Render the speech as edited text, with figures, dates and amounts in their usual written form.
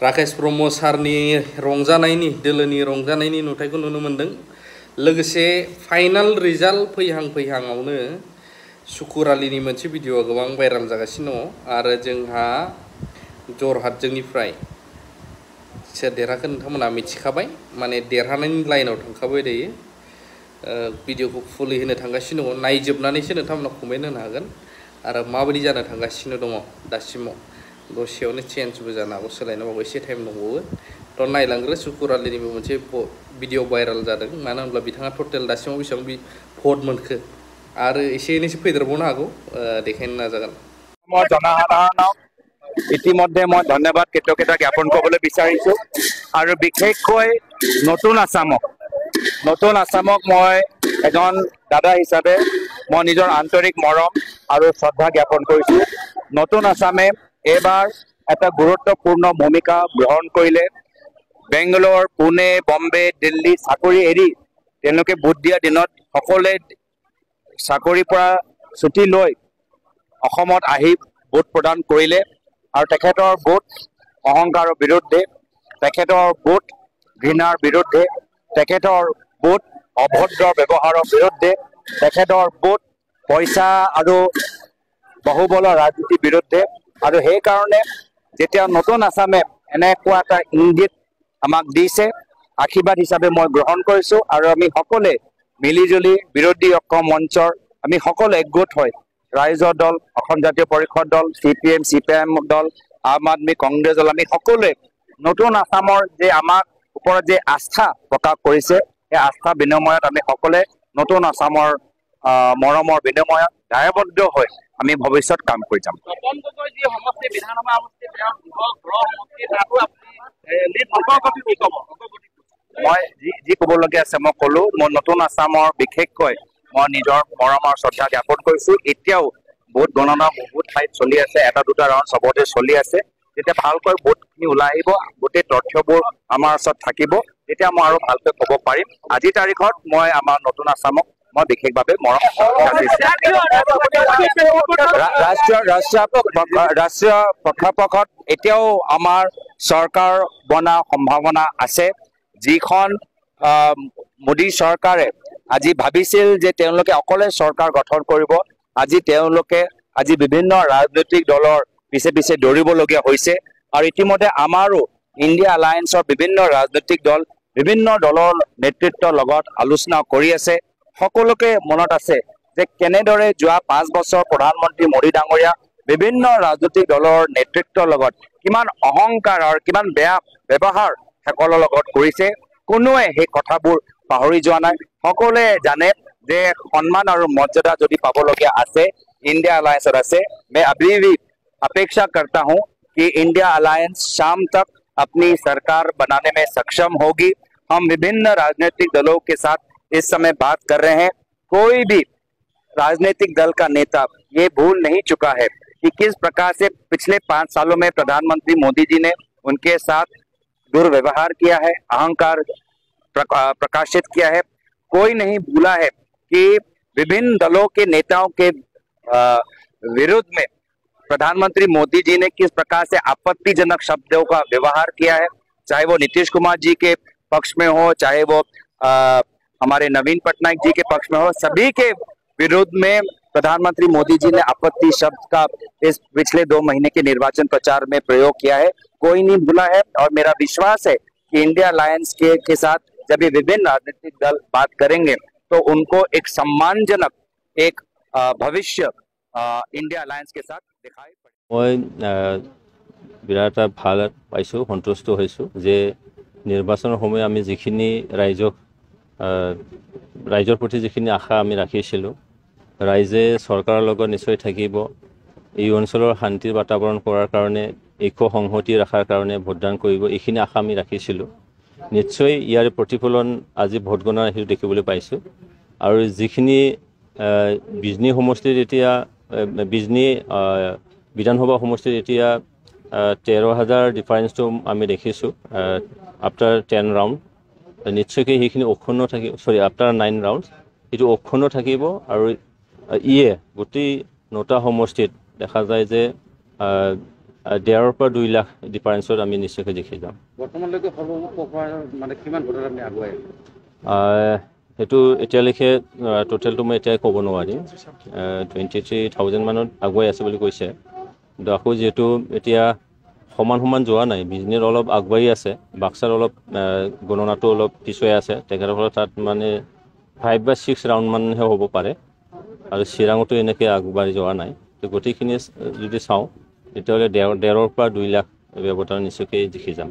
राकेश ब्रह्म सारनि रंजानायनि दोलोनि रंजानायनि नुथायखौ नुनो मोनदों। लोगोसे फाइनाल रिजाल्ट फैहांआवनो सुकुरालिनि मोनसे भिडिअआ गोबां भाइराल जागासिनो दङ आरो जोंहा जरहाट जोंनिफ्राय सोर देरहाखो नोंथांमोना मिथिखाबाय, माने देरहानायनि लाइनाव थांखाबाय दायो। भिडिअखौ फुलै होनो थांगासिनो दङ, नायजोबनानैसो नोंथांमोना कमेन्ट होनो हागोन आरो माबायदि जानो थांगासिनो दङ दासिमाव। दसेयावनो चेन्जबो जानो हागौ, सोलायनो हागौ, एसे टाइम दंबावो। थ' नायलांग्रो सुकुरालिनिबो मोनसे भिडिअ भाइराल जादों, मानो होनब्ला बिथाङा टटेल दासिमाव बेसेबां भट मोनखो आरो एसे एनैसो फैदेरबावनो हागौ, देखायनो नाजागोन। মই জনসাধাৰণক ইতিমধ্যে মই ধন্যবাদ কৃতজ্ঞতা জ্ঞাপন কৰিবলৈ বিচাৰিছোঁ আৰু বিশেষকৈ নতুন আছামক মই এজন দাদা হিচাপে মই নিজৰ আন্তৰিক মৰম আৰু শ্ৰদ্ধা জ্ঞাপন কৰিছোঁ। নতুন আছামে এইবাৰ এটা গুৰুত্বপূৰ্ণ ভূমিকা গ্ৰহণ কৰিলে। বেংগালোৰ, পুনে, বম্বে, দিল্লী চাকৰি এৰি তেওঁলোকে ভোট দিয়া দিনত সকলোৱে চাকৰিৰ পৰা ছুটি লৈ অসমত আহি ভোট প্ৰদান কৰিলে আৰু তেখেতৰ ভোট অহংকাৰৰ বিৰুদ্ধে, তেখেতৰ ভোট ঘৃণাৰ বিৰুদ্ধে, তেখেতৰ ভোট অভদ্ৰ ব্যৱহাৰৰ বিৰুদ্ধে, তেখেতৰ ভোট পইচা আৰু বাহুবলৰ ৰাজনীতিৰ বিৰুদ্ধে। আৰু সেইকাৰণে যেতিয়া নতুন আছামে এনেকুৱা এটা ইংগিত আমাক দিছে, আশীৰ্বাদ হিচাপে মই গ্ৰহণ কৰিছোঁ আৰু আমি সকলোৱে মিলিজুলি বিৰোধী ঐক্য মঞ্চৰ আমি সকলো একগোট হৈ ৰাইজৰ দল, অসম জাতীয় পৰিষদ দল, CPM, CPIM দল, আম আদমি কংগ্ৰেছ দল, আমি সকলোৱে নতুন আছামৰ যে আমাক ওপৰত যে আস্থা প্ৰকাশ কৰিছে, সেই আস্থা বিনিময়ত আমি সকলোৱে নতুন আছামৰ মৰমৰ বিনিময়ত দায়বদ্ধ হৈ আমি ভৱিষ্যত কাম কৰি যাম। মই যি ক'বলগীয়া আছে মই ক'লো। মই নতুন আছামৰ বিশেষকৈ মই নিজৰ মৰম আৰু শ্ৰদ্ধা জ্ঞাপন কৰিছোঁ। এতিয়াও ভোট গণনা বহুত ঠাইত চলি আছে, এটা দুটা ৰাউণ্ড চবতে চলি আছে। যেতিয়া ভালকৈ ভোটখিনি ওলাই আহিব, গোটেই তথ্যবোৰ আমাৰ ওচৰত থাকিব, তেতিয়া মই আৰু ভালকৈ ক'ব পাৰিম। আজিৰ তাৰিখত মই আমাৰ নতুন আছামক মই বিশেষভাৱে মৰম ৰাষ্ট্ৰীয় প্ৰেক্ষাপটত এতিয়াও আমাৰ চৰকাৰ বনাৰ সম্ভাৱনা আছে। যিখন মোদী চৰকাৰে আজি ভাবিছিল যে তেওঁলোকে অকলে চৰকাৰ গঠন কৰিব, আজি বিভিন্ন ৰাজনৈতিক দলৰ পিছে পিছে দৌৰিবলগীয়া হৈছে। আৰু ইতিমধ্যে আমাৰো ইণ্ডিয়া এলায়েন্সৰ বিভিন্ন ৰাজনৈতিক দল, বিভিন্ন দলৰ নেতৃত্বৰ লগত আলোচনা কৰি আছে। সকলোকে মনত আছে যে কেনেদৰে যোৱা 5 বছৰ প্ৰধানমন্ত্ৰী মোদী ডাঙৰীয়া বিভিন্ন ৰাজনৈতিক দলৰ নেতৃত্বৰ লগত কিমান অহংকাৰ আৰু কিমান বেয়া ব্যৱহাৰ সকলৰ লগত কৰিছে। কোনোৱে সেই কথাবোৰ পাহৰি যোৱা নাই। সকলোৱে জানে যে সন্মান আৰু মৰ্যাদা যদি পাবলগীয়া আছে, इंडिया अलायंस से मैं अभी भी अपेक्षा करता हूं कि इंडिया अलायंस शाम तक अपनी सरकार बनाने में सक्षम होगी। हम विभिन्न राजनीतिक दलों के साथ इस समय बात कर रहे हैं। कोई भी राजनीतिक दल का नेता ये भूल नहीं चुका है कि किस प्रकार से पिछले 5 सालों में प्रधानमंत्री मोदी जी ने उनके साथ दुर्व्यवहार किया है, अहंकार प्रकाशित किया है। कोई नहीं भूला है कि विभिन्न दलों के नेताओं के विरुद्ध में प्रधानमंत्री मोदी जी ने किस प्रकार से आपत्तिजनक शब्दों का व्यवहार किया है, चाहे वो नीतीश कुमार जी के पक्ष में हो, चाहे वो हमारे नवीन पटनायक जी के पक्ष में हो, सभी के विरुद्ध में प्रधानमंत्री मोदी जी ने आपत्ति शब्द का इस पिछले 2 महीने के निर्वाचन प्रचार में प्रयोग किया है। कोई नहीं भूला है और मेरा विश्वास है कि इंडिया अलायंस के साथ जब ये विभिन्न राजनीतिक दल बात करेंगे तो उनको एक सम्मानजनक एक भविष्य इंडिया अलायंस के साथ दिखाई पड़े। मैं बिराट ভাল পাইছোঁ, সন্তুষ্ট হৈছোঁ যে নিৰ্বাচনৰ সময় আমি যিখিনি ৰাইজৰ প্ৰতি যিখিনি আশা আমি ৰাখিছিলোঁ, ৰাইজে চৰকাৰৰ লগত নিশ্চয় থাকিব, এই অঞ্চলৰ শান্তিৰ বাতাবৰণ কৰাৰ কাৰণে, ঐক্য সংহতি ৰখাৰ কাৰণে ভোটদান কৰিব, এইখিনি আশা আমি ৰাখিছিলোঁ। নিশ্চয় ইয়াৰ প্ৰতিফলন আজি ভোট গণনাৰ হেতু দেখিবলৈ পাইছোঁ। আৰু যিখিনি বিজনী সমষ্টিত এতিয়া বিজনী বিধানসভা সমষ্টিত এতিয়া 13,000 ডিফাৰেন্সটো আমি দেখিছোঁ আফটাৰ 10 ৰাউণ্ড। নিশ্চয়কৈ সেইখিনি অক্ষুণ্ণ থাকিব, আফটাৰ 9 ৰাউণ্ড সেইটো অক্ষুণ্ণ থাকিব। আৰু গোটেই 9টা সমষ্টিত দেখা যায় যে 1.5 পৰা 2 লাখ ডিফাৰেঞ্চত আমি নিশ্চয়কৈ জিকি যাম। বৰ্তমানলৈকে মানে কিমান ভোটত আপুনি আগুৱাই সেইটো এতিয়ালৈকে টোটেলটো মই এতিয়াই ক'ব নোৱাৰিম। 23,000 মানত আগুৱাই আছে বুলি কৈছে। কিন্তু আকৌ যিহেতু এতিয়া সমান যোৱা নাই, বিজনেছ অলপ আগুৱাই আছে, বাক্সাৰ অলপ গণনাটো অলপ পিছুৱাই আছে, তেখেতসকলৰ তাত মানে 5 বা 6 ৰাউণ্ড মানহে হ'ব পাৰে, আৰু চিৰাঙতো এনেকৈ আগবাঢ়ি যোৱা নাই। তো গোটেইখিনি যদি চাওঁ তেতিয়াহ'লে 1.5 পৰা 2 লাখ ব্যৱধান নিশ্চয়কৈ জিকি যাম।